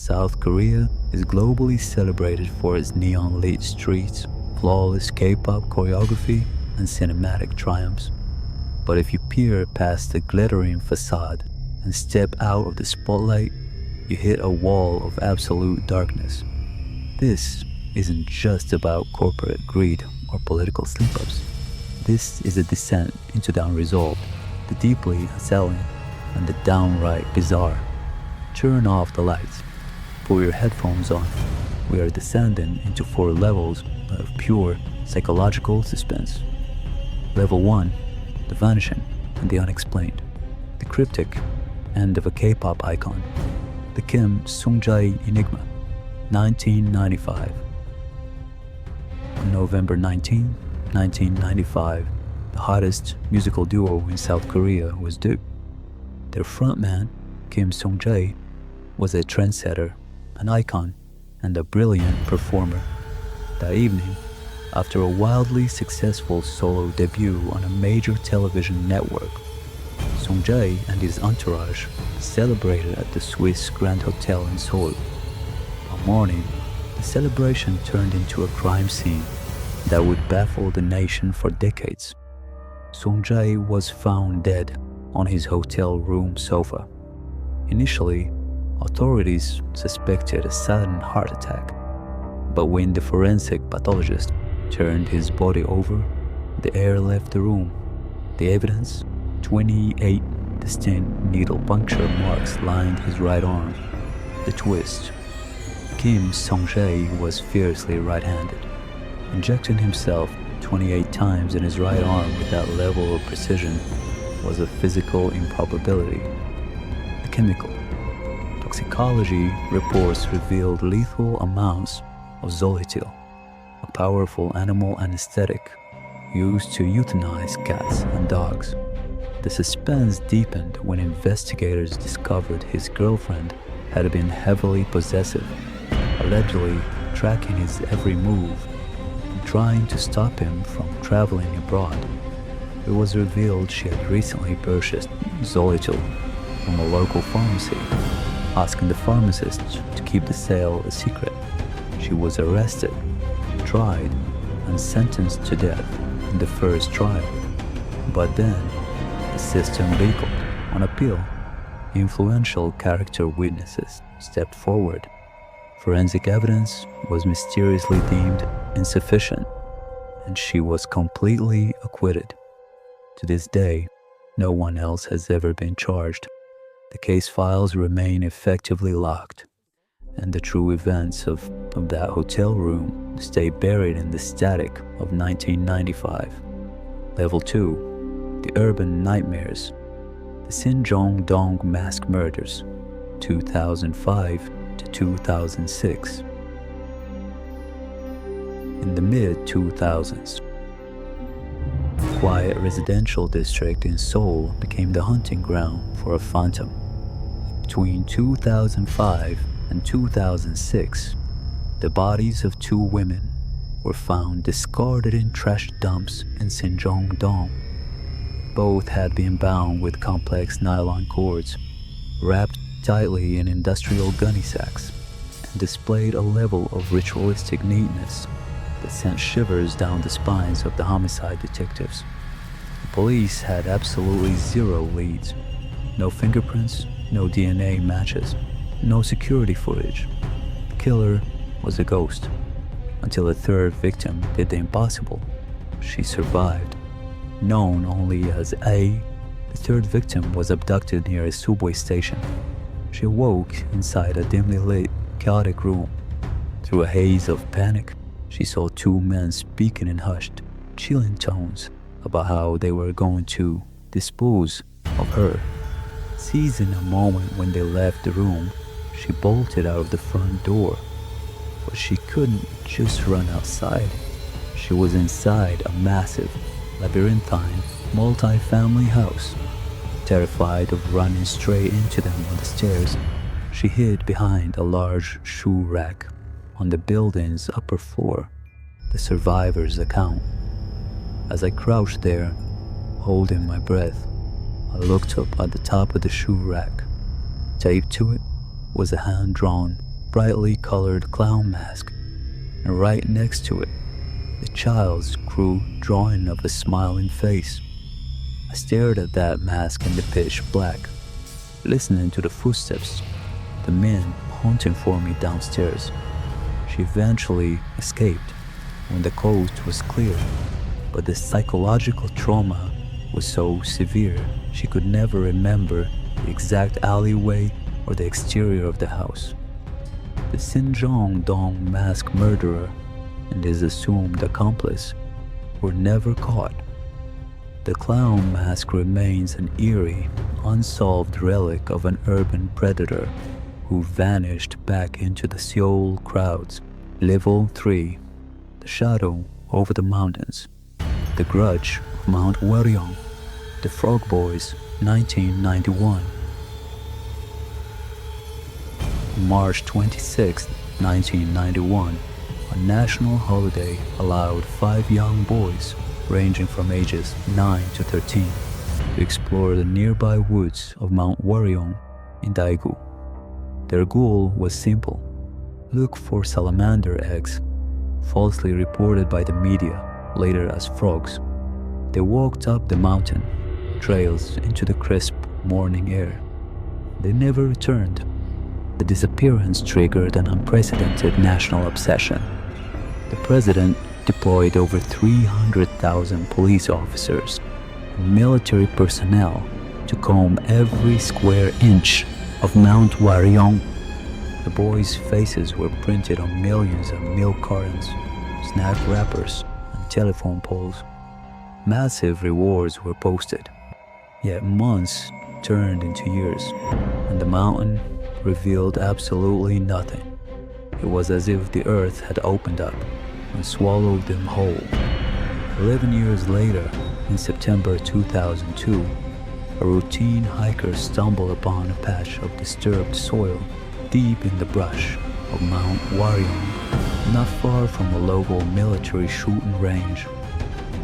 South Korea is globally celebrated for its neon-lit streets, flawless K-pop choreography, and cinematic triumphs. But if you peer past the glittering facade and step out of the spotlight, you hit a wall of absolute darkness. This isn't just about corporate greed or political slip-ups. This is a descent into the unresolved, the deeply unsettling, and the downright bizarre. Turn off the lights. Put your headphones on. We are descending into 4 levels of pure psychological suspense. Level 1, the vanishing and the unexplained. The cryptic end of a K-pop icon. The Kim Sung-jae Enigma, 1995. On November 19, 1995, the hottest musical duo in South Korea was due. Their frontman, Kim Sung-jae, was a trendsetter, an icon, and a brilliant performer. That evening, after a wildly successful solo debut on a major television network, Sung-jae and his entourage celebrated at the Swiss Grand Hotel in Seoul. One morning, the celebration turned into a crime scene that would baffle the nation for decades. Sung-jae was found dead on his hotel room sofa. Initially, authorities suspected a sudden heart attack, but when the forensic pathologist turned his body over, the air left the room. The evidence, 28 distinct needle puncture marks lined his right arm. The twist, Kim Sung-jae was fiercely right-handed. Injecting himself 28 times in his right arm with that level of precision was a physical improbability. The chemical. Toxicology reports revealed lethal amounts of Zolitol, a powerful animal anesthetic used to euthanize cats and dogs. The suspense deepened when investigators discovered his girlfriend had been heavily possessive, allegedly tracking his every move and trying to stop him from traveling abroad. It was revealed she had recently purchased Zolitol from a local pharmacy, asking the pharmacist to keep the sale a secret. She was arrested, tried, and sentenced to death in the first trial. But then, the system bailed. On appeal, influential character witnesses stepped forward. Forensic evidence was mysteriously deemed insufficient, and she was completely acquitted. To this day, no one else has ever been charged. The case files remain effectively locked, and the true events of that hotel room stay buried in the static of 1995. Level 2, the urban nightmares. The Sinjong-dong mass murders, 2005 to 2006. In the mid-2000s, a quiet residential district in Seoul became the hunting ground for a phantom. Between 2005 and 2006, the bodies of 2 women were found discarded in trash dumps in Sinjong-dong. Both had been bound with complex nylon cords, wrapped tightly in industrial gunny sacks, and displayed a level of ritualistic neatness that sent shivers down the spines of the homicide detectives. The police had absolutely zero leads. No fingerprints, no DNA matches, no security footage. The killer was a ghost, until a third victim did the impossible. She survived. Known only as A, the third victim was abducted near a subway station. She awoke inside a dimly lit, chaotic room. Through a haze of panic, she saw 2 men speaking in hushed, chilling tones about how they were going to dispose of her. Seizing a moment when they left the room, she bolted out of the front door. But she couldn't just run outside. She was inside a massive, labyrinthine, multi-family house. Terrified of running straight into them on the stairs, she hid behind a large shoe rack on the building's upper floor, the survivor's account. As I crouched there, holding my breath, I looked up at the top of the shoe rack. Taped to it was a hand-drawn, brightly colored clown mask, and right next to it, the child's crude drawing of a smiling face. I stared at that mask in the pitch black, listening to the footsteps of the men hunting for me downstairs. She eventually escaped when the coast was clear, but the psychological trauma was so severe she could never remember the exact alleyway or the exterior of the house. The Xinjiang Dong mask murderer and his assumed accomplice were never caught. The clown mask remains an eerie, unsolved relic of an urban predator who vanished back into the Seoul crowds. Level 3. The Shadow over the Mountains. The Grudge of Mount Waryong. The Frog Boys, 1991. March 26, 1991, a national holiday allowed 5 young boys, ranging from ages 9 to 13, to explore the nearby woods of Mount Waryong in Daegu. Their goal was simple: look for salamander eggs, falsely reported by the media later as frogs. They walked up the mountain trails into the crisp morning air. They never returned. The disappearance triggered an unprecedented national obsession. The president deployed over 300,000 police officers and military personnel to comb every square inch of Mount Waryong. The boys' faces were printed on millions of milk cartons, snack wrappers, and telephone poles. Massive rewards were posted. Yet months turned into years, and the mountain revealed absolutely nothing. It was as if the earth had opened up and swallowed them whole. 11 years later, in September 2002, a routine hiker stumbled upon a patch of disturbed soil deep in the brush of Mount Waryong, not far from a local military shooting range.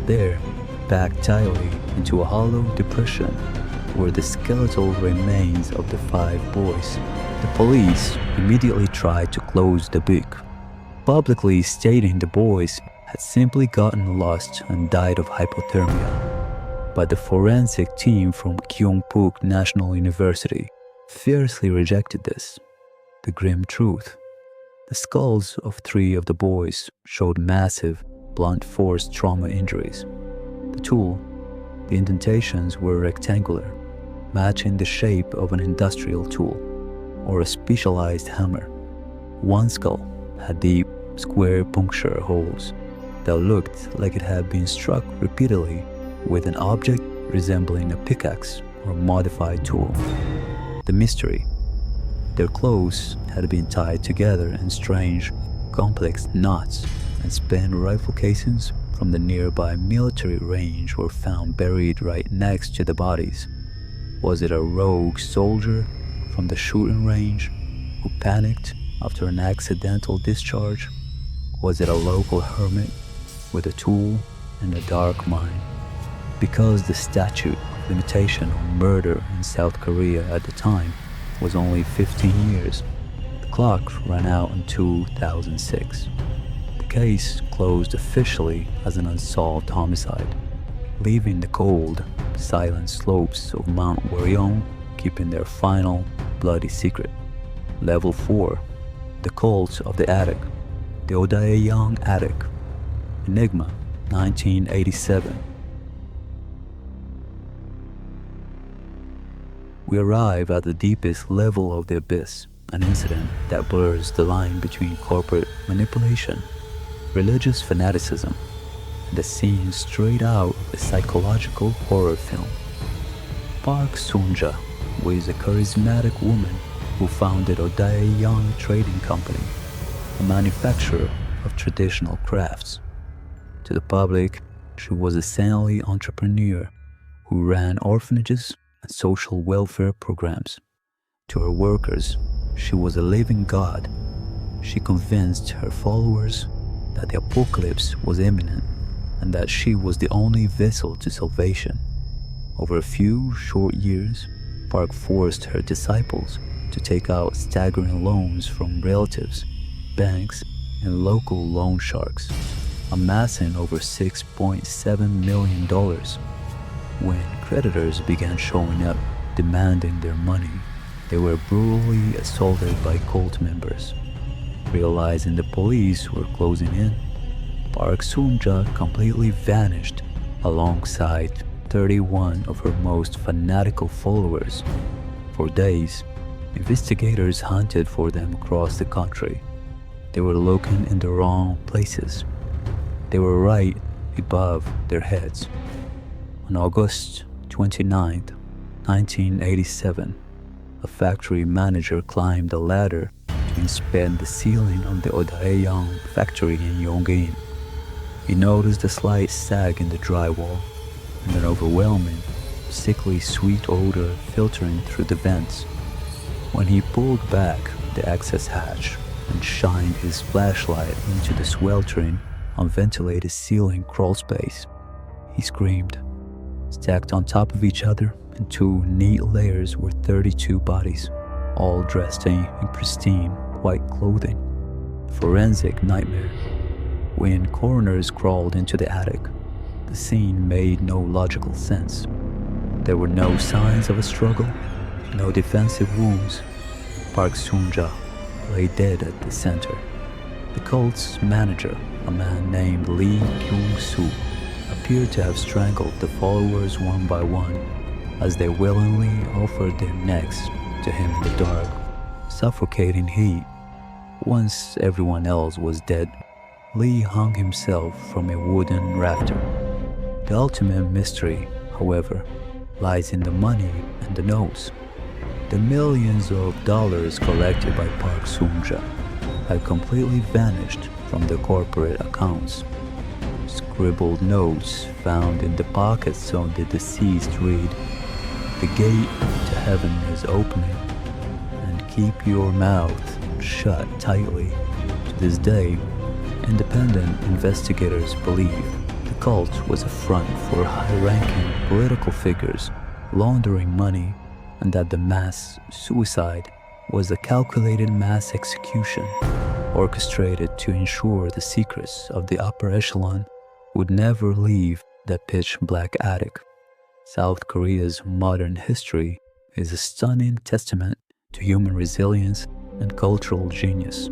There, packed tightly into a hollow depression, were the skeletal remains of the 5 boys. The police immediately tried to close the book, publicly stating the boys had simply gotten lost and died of hypothermia. But the forensic team from Kyungpook National University fiercely rejected this. The grim truth: the skulls of 3 of the boys showed massive, blunt force trauma injuries. The tool, the indentations were rectangular, matching the shape of an industrial tool or a specialized hammer. One skull had deep, square puncture holes that looked like it had been struck repeatedly with an object resembling a pickaxe or modified tool. The mystery: their clothes had been tied together in strange, complex knots, and spent rifle casings from the nearby military range were found buried right next to the bodies. Was it a rogue soldier from the shooting range who panicked after an accidental discharge? Was it a local hermit with a tool and a dark mind? Because the statute of limitation on murder in South Korea at the time was only 15 years, the clock ran out in 2006. The case closed officially as an unsolved homicide, leaving the cold, silent slopes of Mount Waryong keeping their final, bloody secret. Level 4. The Cult of the Attic. The Odaeyang Attic. Enigma, 1987. We arrive at the deepest level of the abyss, an incident that blurs the line between corporate manipulation, religious fanaticism, and a scene straight out of a psychological horror film. Park Sunja was a charismatic woman who founded Odaeyang Trading Company, a manufacturer of traditional crafts. To the public, she was a saintly entrepreneur who ran orphanages and social welfare programs. To her workers, she was a living god. She convinced her followers that the apocalypse was imminent and that she was the only vessel to salvation. Over a few short years, Park forced her disciples to take out staggering loans from relatives, banks, and local loan sharks, amassing over $6.7 million. When creditors began showing up demanding their money, they were brutally assaulted by cult members. Realizing the police were closing in, Park Soon-ja completely vanished alongside 31 of her most fanatical followers. For days, investigators hunted for them across the country. They were looking in the wrong places. They were right above their heads. On August 29, 1987, a factory manager climbed a ladder to inspect the ceiling of the Odaeyang factory in Yongin. He noticed a slight sag in the drywall and an overwhelming, sickly sweet odor filtering through the vents. When he pulled back the access hatch and shined his flashlight into the sweltering, unventilated ceiling crawl space, he screamed. Stacked on top of each other in two neat layers were 32 bodies, all dressed in pristine white clothing. Forensic nightmare. When coroners crawled into the attic, the scene made no logical sense. There were no signs of a struggle, no defensive wounds. Park Soon-ja lay dead at the center. The cult's manager, a man named Lee Kyung-soo, appeared to have strangled the followers one by one as they willingly offered their necks to him in the dark, suffocating heat. Once everyone else was dead, Lee hung himself from a wooden rafter. The ultimate mystery, however, lies in the money and the notes. The millions of dollars collected by Park Soon-ja had completely vanished from the corporate accounts. Scribbled notes found in the pockets of the deceased read, "The gate to heaven is opening, and keep your mouth shut tightly." To this day, independent investigators believe the cult was a front for high-ranking political figures laundering money, and that the mass suicide was a calculated mass execution orchestrated to ensure the secrets of the upper echelon would never leave that pitch-black attic. South Korea's modern history is a stunning testament to human resilience and cultural genius.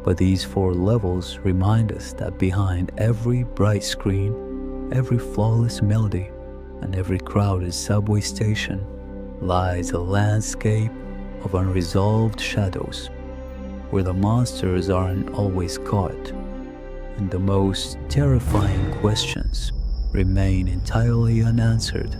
But these four levels remind us that behind every bright screen, every flawless melody, and every crowded subway station lies a landscape of unresolved shadows, where the monsters aren't always caught, and the most terrifying questions remain entirely unanswered.